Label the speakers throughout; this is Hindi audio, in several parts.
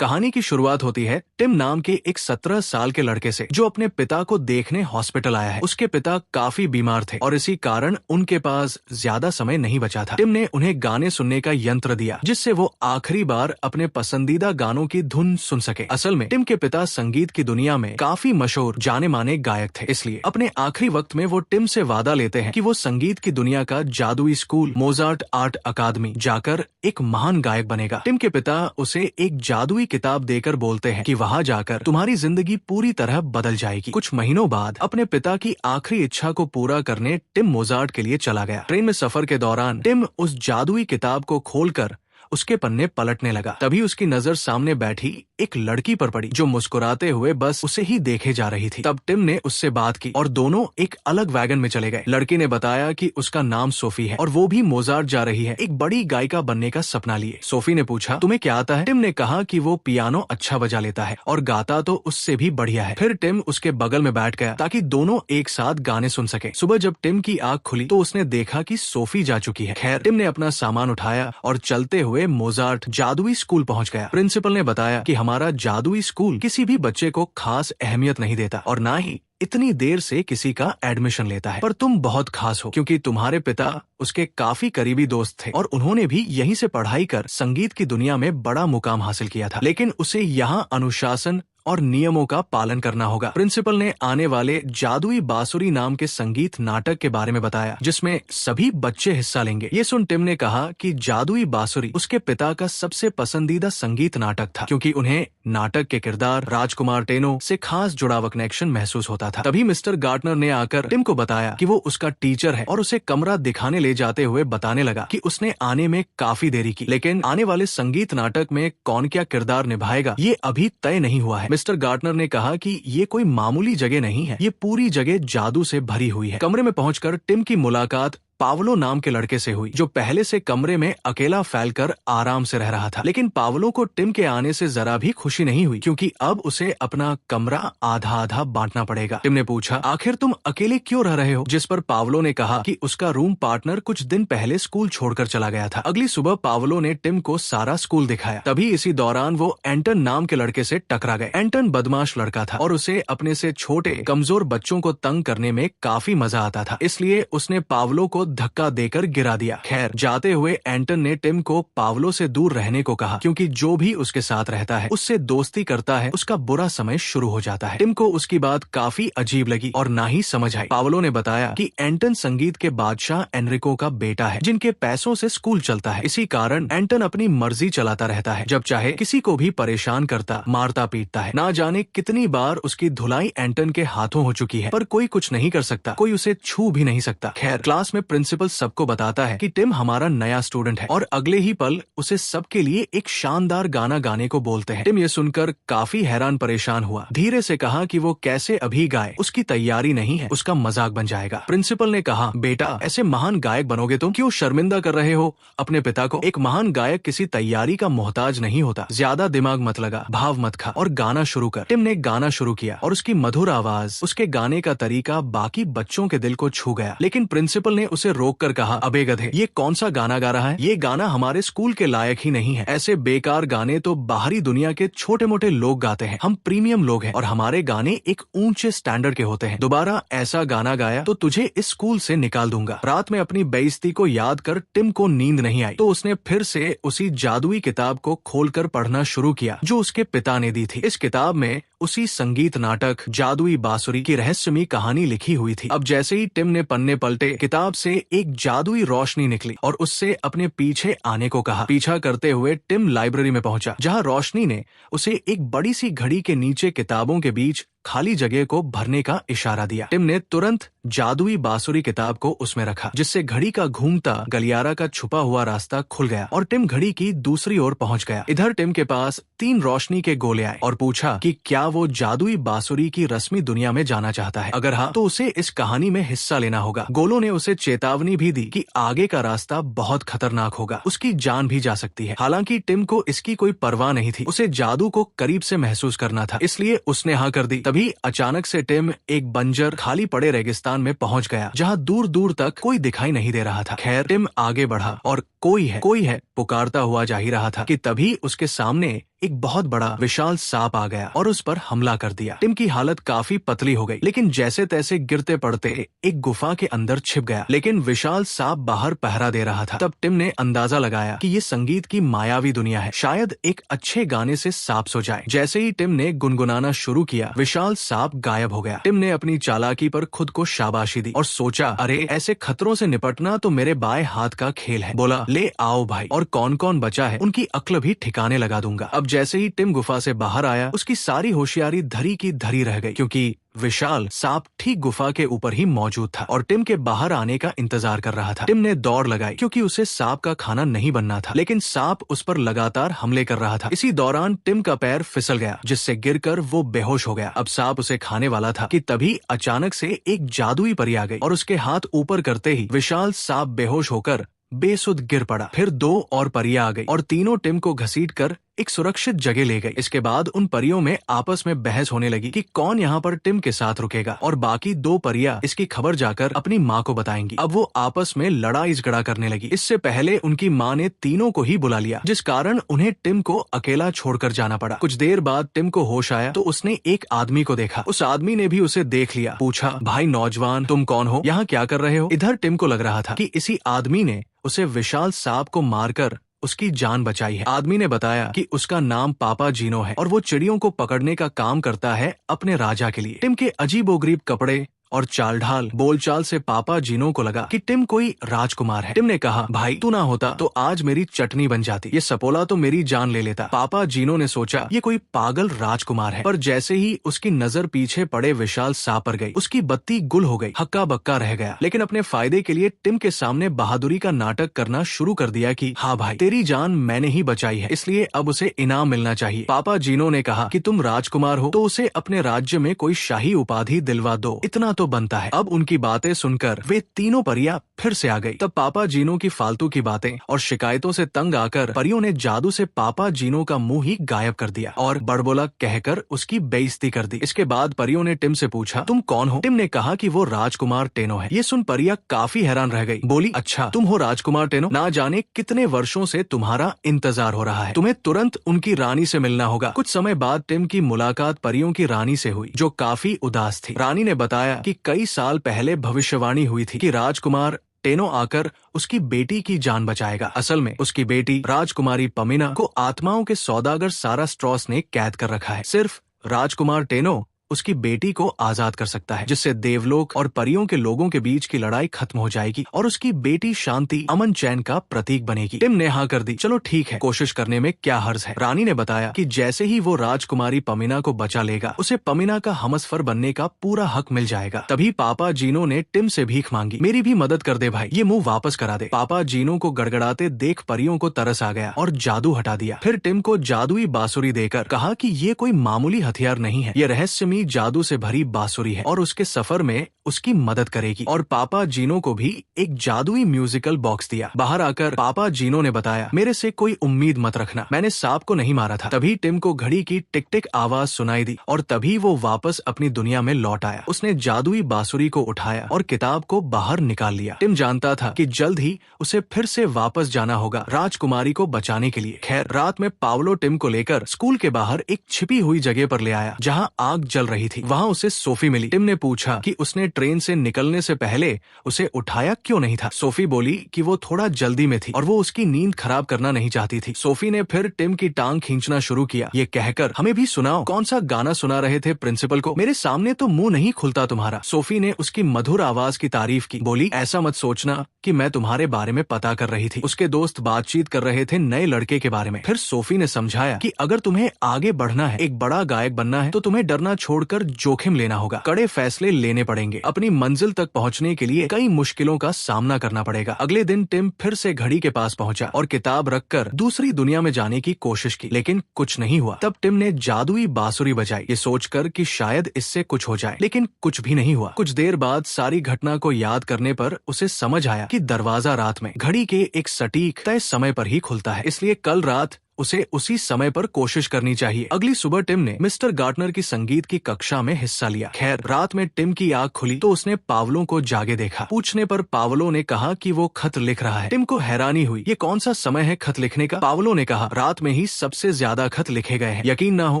Speaker 1: कहानी की शुरुआत होती है टिम नाम के एक 17 साल के लड़के से, जो अपने पिता को देखने हॉस्पिटल आया है। उसके पिता काफी बीमार थे और इसी कारण उनके पास ज्यादा समय नहीं बचा था। टिम ने उन्हें गाने सुनने का यंत्र दिया, जिससे वो आखिरी बार अपने पसंदीदा गानों की धुन सुन सके। असल में टिम के पिता संगीत की दुनिया में काफी मशहूर जाने माने गायक थे, इसलिए अपने आखिरी वक्त में वो टिम से वादा लेते हैं कि वो संगीत की दुनिया का जादुई स्कूल मोजार्ट आर्ट अकादमी जाकर एक महान गायक बनेगा। टिम के पिता उसे एक जादुई किताब देकर बोलते हैं कि वहाँ जाकर तुम्हारी जिंदगी पूरी तरह बदल जाएगी। कुछ महीनों बाद अपने पिता की आखिरी इच्छा को पूरा करने टिम मोजार्ट के लिए चला गया। ट्रेन में सफर के दौरान टिम उस जादुई किताब को खोलकर उसके पन्ने पलटने लगा। तभी उसकी नजर सामने बैठी एक लड़की पर पड़ी, जो मुस्कुराते हुए बस उसे ही देखे जा रही थी। तब टिम ने उससे बात की और दोनों एक अलग वैगन में चले गए। लड़की ने बताया कि उसका नाम सोफी है और वो भी मोजार्ट जा रही है, एक बड़ी गायिका बनने का सपना लिए। सोफी ने पूछा, तुम्हें क्या आता है? टिम ने कहा कि वो पियानो अच्छा बजा लेता है और गाता तो उससे भी बढ़िया है। फिर टिम उसके बगल में बैठ गया ताकि दोनों एक साथ गाने सुन सके। सुबह जब टिम की आंख खुली तो उसने देखा कि सोफी जा चुकी है। खैर, टिम ने अपना सामान उठाया और चलते हुए मोजार्ट जादुई स्कूल पहुंच गया। प्रिंसिपल ने बताया कि हमारा जादुई स्कूल किसी भी बच्चे को खास अहमियत नहीं देता और ना ही इतनी देर से किसी का एडमिशन लेता है, पर तुम बहुत खास हो क्योंकि तुम्हारे पिता उसके काफी करीबी दोस्त थे और उन्होंने भी यहीं से पढ़ाई कर संगीत की दुनिया में बड़ा मुकाम हासिल किया था। लेकिन उसे यहाँ अनुशासन और नियमों का पालन करना होगा। प्रिंसिपल ने आने वाले जादुई बांसुरी नाम के संगीत नाटक के बारे में बताया, जिसमें सभी बच्चे हिस्सा लेंगे। ये सुन टिम ने कहा कि जादुई बांसुरी उसके पिता का सबसे पसंदीदा संगीत नाटक था, क्योंकि उन्हें नाटक के किरदार राजकुमार टेनो से खास जुड़ाव कनेक्शन महसूस होता था। तभी मिस्टर गार्टनर ने आकर टिम को बताया कि वो उसका टीचर है और उसे कमरा दिखाने ले जाते हुए बताने लगा कि उसने आने में काफी देरी की, लेकिन आने वाले संगीत नाटक में कौन क्या किरदार निभाएगा ये अभी तय नहीं हुआ है। मिस्टर गार्टनर ने कहा कि ये कोई मामूली जगह नहीं है, ये पूरी जगह जादू से भरी हुई है। कमरे में पहुंचकर टिम की मुलाकात पावलो नाम के लड़के से हुई, जो पहले से कमरे में अकेला फैलकर आराम से रह रहा था। लेकिन पावलो को टिम के आने से जरा भी खुशी नहीं हुई, क्योंकि अब उसे अपना कमरा आधा आधा बांटना पड़ेगा। टिम ने पूछा, आखिर तुम अकेले क्यों रह रहे हो? जिस पर पावलो ने कहा कि उसका रूम पार्टनर कुछ दिन पहले स्कूल छोड़कर चला गया था। अगली सुबह पावलो ने टिम को सारा स्कूल दिखाया। तभी इसी दौरान वो एंटन नाम के लड़के से टकरा गए। एंटन बदमाश लड़का था और उसे अपने से छोटे कमजोर बच्चों को तंग करने में काफी मजा आता था, इसलिए उसने पावलो को धक्का देकर गिरा दिया। खैर, जाते हुए एंटन ने टिम को पावलो से दूर रहने को कहा, क्योंकि जो भी उसके साथ रहता है, उससे दोस्ती करता है, उसका बुरा समय शुरू हो जाता है। टिम को उसकी बात काफी अजीब लगी और ना ही समझ आई। पावलो ने बताया कि एंटन संगीत के बादशाह एनरिको का बेटा है, जिनके पैसों से स्कूल चलता है। इसी कारण एंटन अपनी मर्जी चलाता रहता है, जब चाहे किसी को भी परेशान करता, मारता पीटता है। ना जाने कितनी बार उसकी धुलाई एंटन के हाथों हो चुकी है, पर कोई कुछ नहीं कर सकता, कोई उसे छू भी नहीं सकता। खैर, क्लास में प्रिंसिपल सबको बताता है कि टिम हमारा नया स्टूडेंट है और अगले ही पल उसे सबके लिए एक शानदार गाना गाने को बोलते हैं। टिम ये सुनकर काफी हैरान परेशान हुआ, धीरे से कहा कि वो कैसे अभी गाए, उसकी तैयारी नहीं है, उसका मजाक बन जाएगा। प्रिंसिपल ने कहा, बेटा ऐसे महान गायक बनोगे तुम, क्यों शर्मिंदा कर रहे हो अपने पिता को? एक महान गायक किसी तैयारी का मोहताज नहीं होता। ज्यादा दिमाग मत लगा, भाव मत खा और गाना शुरू कर। टिम ने गाना शुरू किया और उसकी मधुर आवाज, उसके गाने का तरीका बाकी बच्चों के दिल को छू गया। लेकिन प्रिंसिपल ने उसे रोक कर कहा, अबे गधे, ये कौन सा गाना गा रहा है? ये गाना हमारे स्कूल के लायक ही नहीं है। ऐसे बेकार गाने तो बाहरी दुनिया के छोटे मोटे लोग गाते हैं। हम प्रीमियम लोग हैं और हमारे गाने एक ऊंचे स्टैंडर्ड के होते हैं। दोबारा ऐसा गाना गाया तो तुझे इस स्कूल से निकाल दूंगा। रात में अपनी बेइज्जती को याद कर टिम को नींद नहीं आई, तो उसने फिर से उसी जादुई किताब को खोलकर पढ़ना शुरू किया, जो उसके पिता ने दी थी। इस किताब में उसी संगीत नाटक जादुई बांसुरी की रहस्यमयी कहानी लिखी हुई थी। अब जैसे ही टिम ने पन्ने पलटे, किताब से एक जादुई रोशनी निकली और उससे अपने पीछे आने को कहा। पीछा करते हुए टिम लाइब्रेरी में पहुंचा, जहां रोशनी ने उसे एक बड़ी सी घड़ी के नीचे किताबों के बीच खाली जगह को भरने का इशारा दिया। टिम ने तुरंत जादुई बांसुरी किताब को उसमें रखा, जिससे घड़ी का घूमता गलियारा का छुपा हुआ रास्ता खुल गया और टिम घड़ी की दूसरी ओर पहुंच गया। इधर टिम के पास 3 रोशनी के गोले आए और पूछा कि क्या वो जादुई बांसुरी की रस्मी दुनिया में जाना चाहता है। अगर हाँ, तो उसे इस कहानी में हिस्सा लेना होगा। गोलों ने उसे चेतावनी भी दी कि आगे का रास्ता बहुत खतरनाक होगा, उसकी जान भी जा सकती है। हालांकि टिम को इसकी कोई परवाह नहीं थी, उसे जादू को करीब से महसूस करना था, इसलिए उसने हाँ कर दी। तभी अचानक से टिम एक बंजर खाली पड़े रेगिस्तान में पहुंच गया, जहां दूर दूर तक कोई दिखाई नहीं दे रहा था। खैर, टिम आगे बढ़ा और कोई है पुकारता हुआ जा ही रहा था कि तभी उसके सामने एक बहुत बड़ा विशाल सांप आ गया और उस पर हमला कर दिया। टिम की हालत काफी पतली हो गई, लेकिन जैसे तैसे गिरते पड़ते एक गुफा के अंदर छिप गया। लेकिन विशाल सांप बाहर पहरा दे रहा था। तब टिम ने अंदाजा लगाया कि ये संगीत की मायावी दुनिया है, शायद एक अच्छे गाने से सांप सो जाए। जैसे ही टिम ने गुनगुनाना शुरू किया, विशाल सांप गायब हो गया। टिम ने अपनी चालाकी पर खुद को शाबाशी दी और सोचा, अरे ऐसे खतरों से निपटना तो मेरे बाएं हाथ का खेल है। बोला, ले आओ भाई, और कौन कौन बचा है उनकी अक्ल भी ठिकाने लगा दूंगा। अब जैसे ही टिम गुफा से बाहर आया, उसकी सारी होशियारी धरी की धरी रह गई, क्योंकि विशाल सांप ठीक गुफा के ऊपर ही मौजूद था और टिम के बाहर आने का इंतजार कर रहा था। टिम ने दौड़ लगाई, क्योंकि उसे सांप का खाना नहीं बनना था, लेकिन सांप उस पर लगातार हमले कर रहा था। इसी दौरान टिम का पैर फिसल गया, जिससे गिरकर वो बेहोश हो गया। अब सांप उसे खाने वाला था कि तभी अचानक से एक जादुई परी आ गई और उसके हाथ ऊपर करते ही विशाल सांप बेहोश होकर बेसुध गिर पड़ा। फिर 2 और परियां आ गई और तीनों टिम को घसीटकर एक सुरक्षित जगह ले गई। इसके बाद उन परियों में आपस में बहस होने लगी कि कौन यहाँ पर टिम के साथ रुकेगा, और बाकी 2 परियां इसकी खबर जाकर अपनी माँ को बताएंगी। अब वो आपस में लड़ाई झगड़ा करने लगी। इससे पहले उनकी माँ ने तीनों को ही बुला लिया, जिस कारण उन्हें टिम को अकेला छोड़कर जाना पड़ा। कुछ देर बाद टिम को होश आया तो उसने एक आदमी को देखा। उस आदमी ने भी उसे देख लिया। पूछा, भाई नौजवान, तुम कौन हो, यहाँ क्या कर रहे हो? इधर टिम को लग रहा था कि इसी आदमी ने उसे विशाल सांप को मारकर उसकी जान बचाई है। आदमी ने बताया कि उसका नाम पापा जीनो है और वो चिड़ियों को पकड़ने का काम करता है अपने राजा के लिए। टिम के अजीबोगरीब कपड़े और चाल ढाल बोलचाल से पापा जीनो को लगा कि टिम कोई राजकुमार है। टिम ने कहा, भाई तू ना होता तो आज मेरी चटनी बन जाती, ये सपोला तो मेरी जान ले लेता। पापा जीनो ने सोचा ये कोई पागल राजकुमार है, पर जैसे ही उसकी नजर पीछे पड़े विशाल सांप पर गई, उसकी बत्ती गुल हो गई, हक्का बक्का रह गया। लेकिन अपने फायदे के लिए टिम के सामने बहादुरी का नाटक करना शुरू कर दिया कि हाँ भाई, तेरी जान मैंने ही बचाई है, इसलिए अब उसे इनाम मिलना चाहिए। पापा जीनो ने कहा कि तुम राजकुमार हो तो उसे अपने राज्य में कोई शाही उपाधि दिलवा दो, इतना तो बनता है। अब उनकी बातें सुनकर वे तीनों परियां फिर से आ गई। तब पापा जीनो की फालतू की बातें और शिकायतों से तंग आकर परियों ने जादू से पापा जीनो का मुंह ही गायब कर दिया और बड़बोला कहकर उसकी बेइज्जती कर दी। इसके बाद परियों ने टिम से पूछा, तुम कौन हो? टिम ने कहा कि वो राजकुमार टेनो है। ये सुन परियां काफी हैरान रह गई। बोली, अच्छा तुम हो राजकुमार टेनो? ना जाने कितने वर्षों से तुम्हारा इंतजार हो रहा है, तुम्हें तुरंत उनकी रानी से मिलना होगा। कुछ समय बाद टिम की मुलाकात परियों की रानी से हुई, जो काफी उदास थी। रानी ने बताया कि कई साल पहले भविष्यवाणी हुई थी कि राजकुमार टेनो आकर उसकी बेटी की जान बचाएगा। असल में उसकी बेटी राजकुमारी पमिना को आत्माओं के सौदागर सारा स्ट्रॉस ने कैद कर रखा है। सिर्फ राजकुमार टेनो उसकी बेटी को आजाद कर सकता है, जिससे देवलोक और परियों के लोगों के बीच की लड़ाई खत्म हो जाएगी और उसकी बेटी शांति अमन चैन का प्रतीक बनेगी। टिम ने हाँ कर दी। चलो ठीक है, कोशिश करने में क्या हर्ज है। रानी ने बताया कि जैसे ही वो राजकुमारी पमिना को बचा लेगा, उसे पमिना का हमसफर बनने का पूरा हक मिल जाएगा। तभी पापा जीनो ने टिम से भीख मांगी, मेरी भी मदद कर दे भाई, ये मुंह वापस करा दे। पापा जीनो को गड़गड़ाते देख परियों को तरस आ गया और जादू हटा दिया। फिर टिम को जादुई बांसुरी देकर कहा कि ये कोई मामूली हथियार नहीं है, ये रहस्यमयी जादू से भरी बांसुरी है और उसके सफर में उसकी मदद करेगी। और पापा जीनो को भी एक जादुई म्यूजिकल बॉक्स दिया। बाहर आकर पापा जीनो ने बताया, मेरे से कोई उम्मीद मत रखना, मैंने सांप को नहीं मारा था। तभी टिम को घड़ी की टिक टिक आवाज सुनाई दी और तभी वो वापस अपनी दुनिया में लौट आया। उसने जादुई बांसुरी को उठाया और किताब को बाहर निकाल लिया। टिम जानता था कि जल्द ही उसे फिर से वापस जाना होगा राजकुमारी को बचाने के लिए। खैर, रात में पावलो टिम को लेकर स्कूल के बाहर एक छिपी हुई जगह पर ले आया जहाँ आग जल रही थी। वहाँ उसे सोफी मिली। टिम ने पूछा कि उसने ट्रेन से निकलने से पहले उसे उठाया क्यों नहीं था। सोफी बोली कि वो थोड़ा जल्दी में थी और वो उसकी नींद खराब करना नहीं चाहती थी। सोफी ने फिर टिम की टांग खींचना शुरू किया, ये कहकर, हमें भी सुनाओ, कौन सा गाना सुना रहे थे प्रिंसिपल को? मेरे सामने तो मुंह नहीं खुलता तुम्हारा। सोफी ने उसकी मधुर आवाज की तारीफ की। बोली, ऐसा मत सोचना कि मैं तुम्हारे बारे में पता कर रही थी। उसके दोस्त बातचीत कर रहे थे नए लड़के के बारे में। फिर सोफी ने समझाया कि अगर तुम्हें आगे बढ़ना है, एक बड़ा गायक बनना है, तो तुम्हें डरना छोड़कर जोखिम लेना होगा, कड़े फैसले लेने पड़ेंगे। अपनी मंजिल तक पहुंचने के लिए कई मुश्किलों का सामना करना पड़ेगा। अगले दिन टिम फिर से घड़ी के पास पहुंचा और किताब रखकर दूसरी दुनिया में जाने की कोशिश की, लेकिन कुछ नहीं हुआ। तब टिम ने जादुई बांसुरी बजाई, ये सोचकर कि शायद इससे कुछ हो जाए, लेकिन कुछ भी नहीं हुआ। कुछ देर बाद सारी घटना को याद करने पर उसे समझ आया कि दरवाजा रात में घड़ी के एक सटीक तय समय पर ही खुलता है, इसलिए कल रात उसे उसी समय पर कोशिश करनी चाहिए। अगली सुबह टिम ने मिस्टर गार्टनर की संगीत की कक्षा में हिस्सा लिया। खैर, रात में टिम की आँख खुली तो उसने पावलो को जागे देखा। पूछने पर पावलो ने कहा कि वो खत लिख रहा है। टिम को हैरानी हुई, ये कौन सा समय है खत लिखने का? पावलो ने कहा, रात में ही सबसे ज्यादा खत लिखे गए हैं। यकीन न हो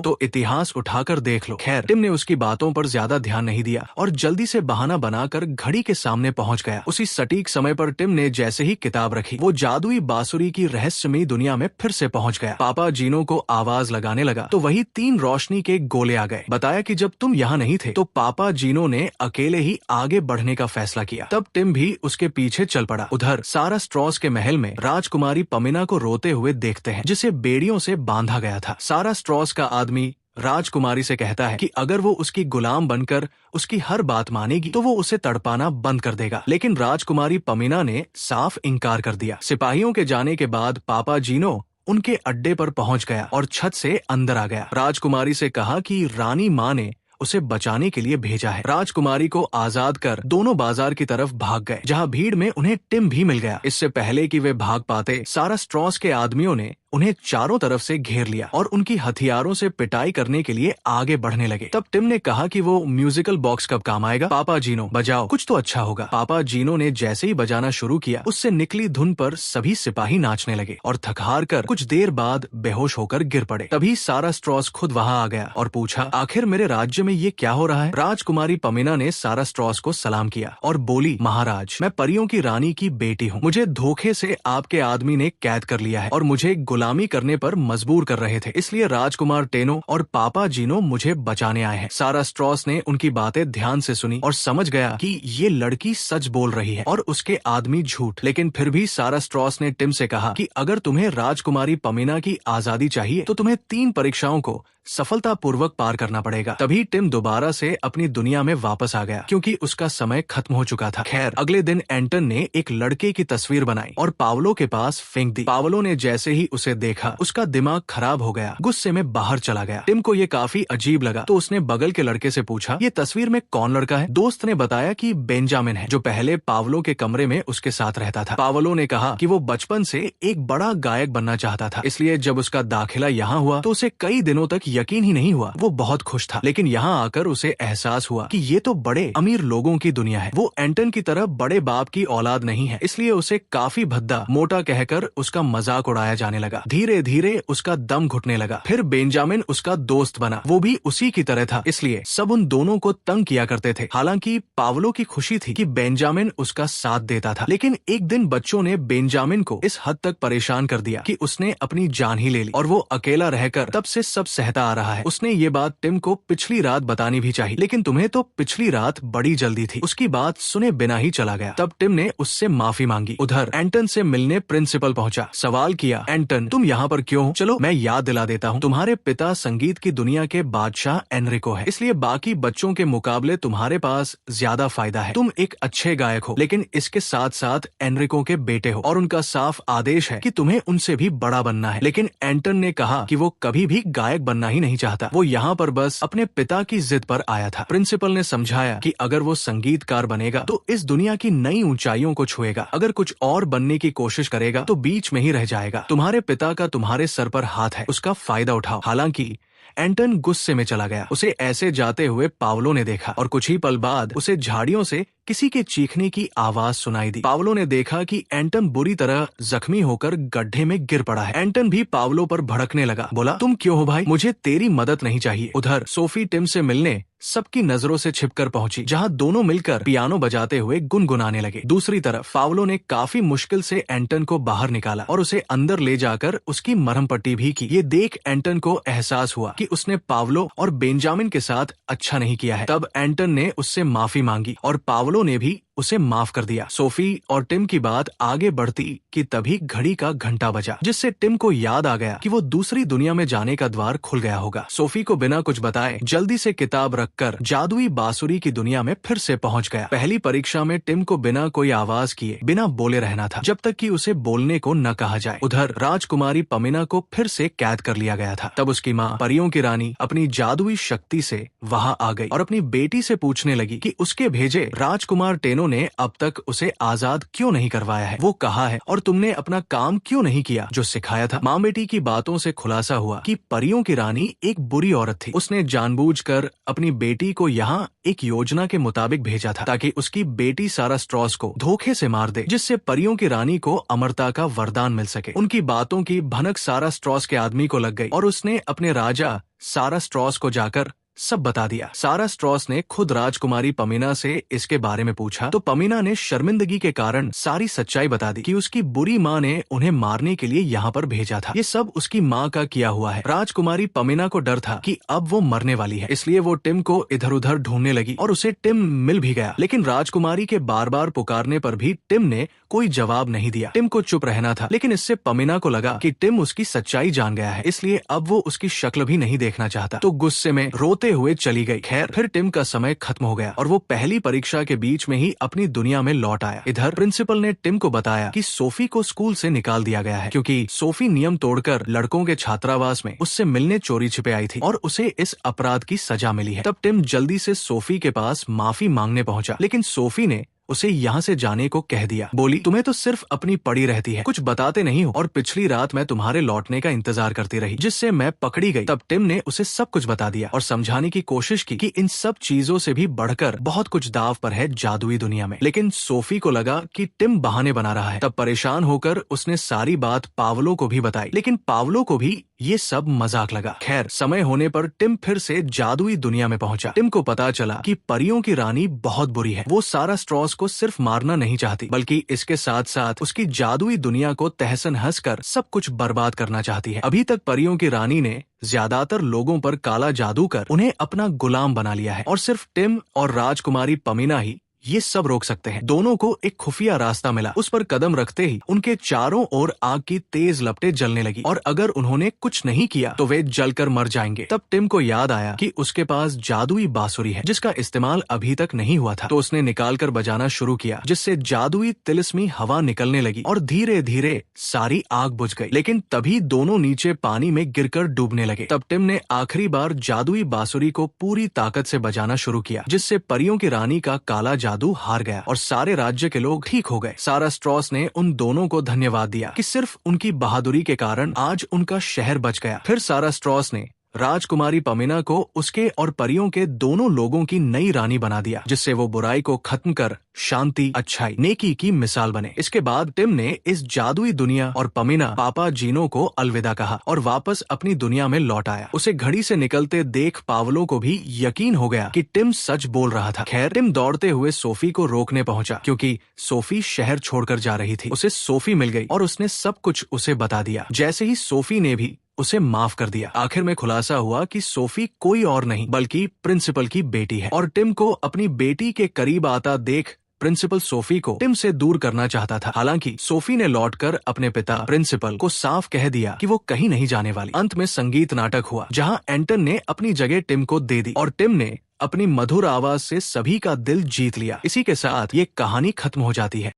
Speaker 1: तो इतिहास उठाकर देख लो। खैर, टिम ने उसकी बातों पर ज्यादा ध्यान नहीं दिया और जल्दी से बहाना बनाकर घड़ी के सामने पहुंच गया। उसी सटीक समय पर टिम ने जैसे ही किताब रखी, वो जादुई बांसुरी की रहस्यमयी दुनिया में फिर से पहुंच गया। पापा जीनो को आवाज लगाने लगा तो वही 3 रोशनी के गोले आ गए। बताया कि जब तुम यहाँ नहीं थे तो पापा जीनो ने अकेले ही आगे बढ़ने का फैसला किया। तब टिम भी उसके पीछे चल पड़ा। उधर सारा स्ट्रॉस के महल में राजकुमारी पमिना को रोते हुए देखते हैं, जिसे बेड़ियों से बांधा गया था। सारा स्ट्रॉस का आदमी राजकुमारी से कहता है कि अगर वो उसकी गुलाम बनकर उसकी हर बात मानेगी तो वो उसे तड़पाना बंद कर देगा, लेकिन राजकुमारी पमिना ने साफ इनकार कर दिया। सिपाहियों के जाने के बाद पापा जीनो उनके अड्डे पर पहुंच गया और छत से अंदर आ गया। राजकुमारी से कहा कि रानी माँ ने उसे बचाने के लिए भेजा है। राजकुमारी को आजाद कर दोनों बाजार की तरफ भाग गए, जहाँ भीड़ में उन्हें टिम भी मिल गया। इससे पहले कि वे भाग पाते, सारा स्ट्रॉस के आदमियों ने उन्हें चारों तरफ से घेर लिया और उनकी हथियारों से पिटाई करने के लिए आगे बढ़ने लगे। तब टिम ने कहा कि वो म्यूजिकल बॉक्स कब काम आएगा? पापा जीनो, बजाओ, कुछ तो अच्छा होगा। पापा जीनो ने जैसे ही बजाना शुरू किया, उससे निकली धुन पर सभी सिपाही नाचने लगे और थक हार कर कुछ देर बाद बेहोश होकर गिर पड़े। तभी सारा स्ट्रॉस खुद वहाँ आ गया और पूछा, आखिर मेरे राज्य में ये क्या हो रहा है? राजकुमारी पमिना ने सारा स्ट्रॉस को सलाम किया और बोली, महाराज, मैं परियों की रानी की बेटी हूँ। मुझे धोखे से आपके आदमी ने कैद कर लिया है और मुझे गुलामी करने पर मजबूर कर रहे थे, इसलिए राजकुमार टेनो और पापा जीनो मुझे बचाने आए हैं। सारा स्ट्रॉस ने उनकी बातें ध्यान से सुनी और समझ गया कि ये लड़की सच बोल रही है और उसके आदमी झूठ। लेकिन फिर भी सारा स्ट्रॉस ने टिम से कहा कि अगर तुम्हें राजकुमारी पमिना की आजादी चाहिए तो तुम्हें 3 परीक्षाओं को सफलतापूर्वक पार करना पड़ेगा। तभी टिम दोबारा से अपनी दुनिया में वापस आ गया, क्योंकि उसका समय खत्म हो चुका था। खैर, अगले दिन एंटन ने एक लड़के की तस्वीर बनाई और पावलो के पास फेंक दी। पावलो ने जैसे ही उसे देखा, उसका दिमाग खराब हो गया, गुस्से में बाहर चला गया। टिम को ये काफी अजीब लगा तो उसने बगल के लड़के से पूछा, ये तस्वीर में कौन लड़का है? दोस्त ने बताया कि बेंजामिन है, जो पहले पावलो के कमरे में उसके साथ रहता था। पावलो ने कहा कि वो बचपन से एक बड़ा गायक बनना चाहता था, इसलिए जब उसका दाखिला यहाँ हुआ तो उसे कई दिनों तक यकीन ही नहीं हुआ। वो बहुत खुश था, लेकिन यहाँ आकर उसे एहसास हुआ कि ये तो बड़े अमीर लोगों की दुनिया है। वो एंटन की तरह बड़े बाप की औलाद नहीं है, इसलिए उसे काफी भद्दा मोटा कहकर उसका मजाक उड़ाया जाने लगा। धीरे धीरे उसका दम घुटने लगा। फिर बेंजामिन उसका दोस्त बना, वो भी उसी की तरह था, इसलिए सब उन दोनों को तंग किया करते थे। हालांकि पावलो की खुशी थी कि बेंजामिन उसका साथ देता था, लेकिन एक दिन बच्चों ने बेंजामिन को इस हद तक परेशान कर दिया कि उसने अपनी जान ही ले ली और वो अकेला रहकर तब से सब सहता आ रहा है। उसने ये बात टिम को पिछली रात बतानी भी चाहिए, लेकिन तुम्हें तो पिछली रात बड़ी जल्दी थी। उसकी बात सुने बिना ही चला गया। तब टिम ने उससे माफी मांगी। उधर एंटन से मिलने प्रिंसिपल पहुंचा। सवाल किया, एंटन, तुम यहाँ पर क्यों हो? चलो मैं याद दिला देता हूँ, तुम्हारे पिता संगीत की दुनिया के बादशाह एनरिको है, इसलिए बाकी बच्चों के मुकाबले तुम्हारे पास ज्यादा फायदा है। तुम एक अच्छे गायक हो, लेकिन इसके साथ साथ एनरिको के बेटे हो और उनका साफ आदेश है कि तुम्हें उनसे भी बड़ा बनना है। लेकिन एंटन ने कहा कि वो कभी भी गायक बनना ही नहीं चाहता, वो यहाँ पर बस अपने पिता की जिद पर आया था। प्रिंसिपल ने समझाया कि अगर वो संगीतकार बनेगा तो इस दुनिया की नई ऊंचाइयों को छुएगा, अगर कुछ और बनने की कोशिश करेगा तो बीच में ही रह जाएगा। तुम्हारे पिता का तुम्हारे सर पर हाथ है, उसका फायदा उठाओ। हालांकि एंटन गुस्से में चला गया। उसे ऐसे जाते हुए पावलो ने देखा और कुछ ही पल बाद उसे झाड़ियों से किसी के चीखने की आवाज सुनाई दी। पावलो ने देखा कि एंटन बुरी तरह जख्मी होकर गड्ढे में गिर पड़ा है। एंटन भी पावलो पर भड़कने लगा। बोला, तुम क्यों हो भाई? मुझे तेरी मदद नहीं चाहिए। उधर सोफी टिम से मिलने सबकी नजरों से छिपकर पहुंची, जहां दोनों मिलकर पियानो बजाते हुए गुनगुनाने लगे। दूसरी तरफ पावलो ने काफी मुश्किल से एंटन को बाहर निकाला और उसे अंदर ले जाकर उसकी मरहम पट्टी भी की। ये देख एंटन को एहसास हुआ कि उसने पावलो और बेंजामिन के साथ अच्छा नहीं किया है। तब एंटन ने उससे माफी मांगी और पावलो ने भी उसे माफ कर दिया। सोफी और टिम की बात आगे बढ़ती कि तभी घड़ी का घंटा बजा, जिससे टिम को याद आ गया कि वो दूसरी दुनिया में जाने का द्वार खुल गया होगा। सोफी को बिना कुछ बताए जल्दी से किताब रखकर जादुई बांसुरी की दुनिया में फिर से पहुंच गया। पहली परीक्षा में टिम को बिना कोई आवाज किए बिना बोले रहना था, जब तक कि उसे बोलने को न कहा जाए। उधर राजकुमारी पमिना को फिर से कैद कर लिया गया था। तब उसकी माँ परियों की रानी अपनी जादुई शक्ति से वहाँ आ गई और अपनी बेटी से पूछने लगी कि उसके भेजे राजकुमार टेनो ने अब तक उसे आजाद क्यों नहीं करवाया है, वो कहा है, और तुमने अपना काम क्यों नहीं किया जो सिखाया था। माँ बेटी की बातों से खुलासा हुआ कि परियों की रानी एक बुरी औरत थी। उसने जानबूझकर अपनी बेटी को यहाँ एक योजना के मुताबिक भेजा था ताकि उसकी बेटी सारा स्ट्रॉस को धोखे से मार दे, जिससे परियों की रानी को अमरता का वरदान मिल सके। उनकी बातों की भनक सारा स्ट्रॉस के आदमी को लग गई और उसने अपने राजा सारा स्ट्रॉस को जाकर सब बता दिया। सारा स्ट्रॉस ने खुद राजकुमारी पमीना से इसके बारे में पूछा तो पमीना ने शर्मिंदगी के कारण सारी सच्चाई बता दी कि उसकी बुरी माँ ने उन्हें मारने के लिए यहाँ पर भेजा था। ये सब उसकी माँ का किया हुआ है। राजकुमारी पमीना को डर था कि अब वो मरने वाली है, इसलिए वो टिम को इधर उधर ढूंढने लगी और उसे टिम मिल भी गया। लेकिन राजकुमारी के बार बार पुकारने पर भी टिम ने कोई जवाब नहीं दिया। टिम को चुप रहना था, लेकिन इससे पमीना को लगा कि टिम उसकी सच्चाई जान गया है, इसलिए अब वो उसकी शक्ल भी नहीं देखना चाहता, तो गुस्से में रोते हुए चली गई। खैर, फिर टिम का समय खत्म हो गया और वो पहली परीक्षा के बीच में ही अपनी दुनिया में लौट आया। इधर प्रिंसिपल ने टिम को बताया कि सोफी को स्कूल से निकाल दिया गया है क्योंकि सोफी नियम तोड़कर लड़कों के छात्रावास में उससे मिलने चोरी छिपे आई थी और उसे इस अपराध की सजा मिली है। तब टिम जल्दी से सोफी के पास माफी मांगने पहुंचा, लेकिन सोफी ने उसे यहाँ से जाने को कह दिया। बोली, तुम्हें तो सिर्फ अपनी पड़ी रहती है, कुछ बताते नहीं हो, और पिछली रात मैं तुम्हारे लौटने का इंतजार करती रही, जिससे मैं पकड़ी गई। तब टिम ने उसे सब कुछ बता दिया और समझाने की कोशिश की कि इन सब चीजों से भी बढ़कर बहुत कुछ दाव पर है जादुई दुनिया में। लेकिन सोफी को लगा कि टिम बहाने बना रहा है। तब परेशान होकर उसने सारी बात पावलो को भी बताई, लेकिन पावलो को भी ये सब मजाक लगा। खैर, समय होने पर टिम फिर से जादुई दुनिया में पहुंचा। टिम को पता चला कि परियों की रानी बहुत बुरी है। वो सारा स्ट्रॉस को सिर्फ मारना नहीं चाहती, बल्कि इसके साथ साथ उसकी जादुई दुनिया को तहस नहस कर सब कुछ बर्बाद करना चाहती है। अभी तक परियों की रानी ने ज्यादातर लोगों पर काला जादू कर उन्हें अपना गुलाम बना लिया है और सिर्फ टिम और राजकुमारी पमीना ही ये सब रोक सकते हैं। दोनों को एक खुफिया रास्ता मिला। उस पर कदम रखते ही उनके चारों ओर आग की तेज लपटें जलने लगी और अगर उन्होंने कुछ नहीं किया तो वे जलकर मर जाएंगे। तब टिम को याद आया कि उसके पास जादुई बांसुरी है जिसका इस्तेमाल अभी तक नहीं हुआ था, तो उसने निकालकर बजाना शुरू किया, जिससे जादुई तिलिस्मी हवा निकलने लगी और धीरे धीरे सारी आग बुझ गई। लेकिन तभी दोनों नीचे पानी में गिरकर डूबने लगे। तब टिम ने आखिरी बार जादुई बांसुरी को पूरी ताकत से बजाना शुरू किया, जिससे परियों की रानी का काला जादू हार गया और सारे राज्य के लोग ठीक हो गए। सारा स्ट्रॉस ने उन दोनों को धन्यवाद दिया कि सिर्फ उनकी बहादुरी के कारण आज उनका शहर बच गया। फिर सारा स्ट्रॉस ने राजकुमारी पमीना को उसके और परियों के दोनों लोगों की नई रानी बना दिया, जिससे वो बुराई को खत्म कर शांति, अच्छाई, नेकी की मिसाल बने। इसके बाद टिम ने इस जादुई दुनिया और पमीना पापा जीनो को अलविदा कहा और वापस अपनी दुनिया में लौट आया। उसे घड़ी से निकलते देख पावलो को भी यकीन हो गया कि टिम सच बोल रहा था। खैर, टिम दौड़ते हुए सोफी को रोकने पहुंचा क्योंकि सोफी शहर छोड़कर जा रही थी। उसे सोफी मिल गई और उसने सब कुछ उसे बता दिया। जैसे ही सोफी ने भी उसे माफ कर दिया। आखिर में खुलासा हुआ कि सोफी कोई और नहीं बल्कि प्रिंसिपल की बेटी है और टिम को अपनी बेटी के करीब आता देख प्रिंसिपल सोफी को टिम से दूर करना चाहता था। हालांकि सोफी ने लौटकर अपने पिता प्रिंसिपल को साफ कह दिया कि वो कहीं नहीं जाने वाली। अंत में संगीत नाटक हुआ जहां एंटन ने अपनी जगह टिम को दे दी और टिम ने अपनी मधुर आवाज से सभी का दिल जीत लिया। इसी के साथ ये कहानी खत्म हो जाती है।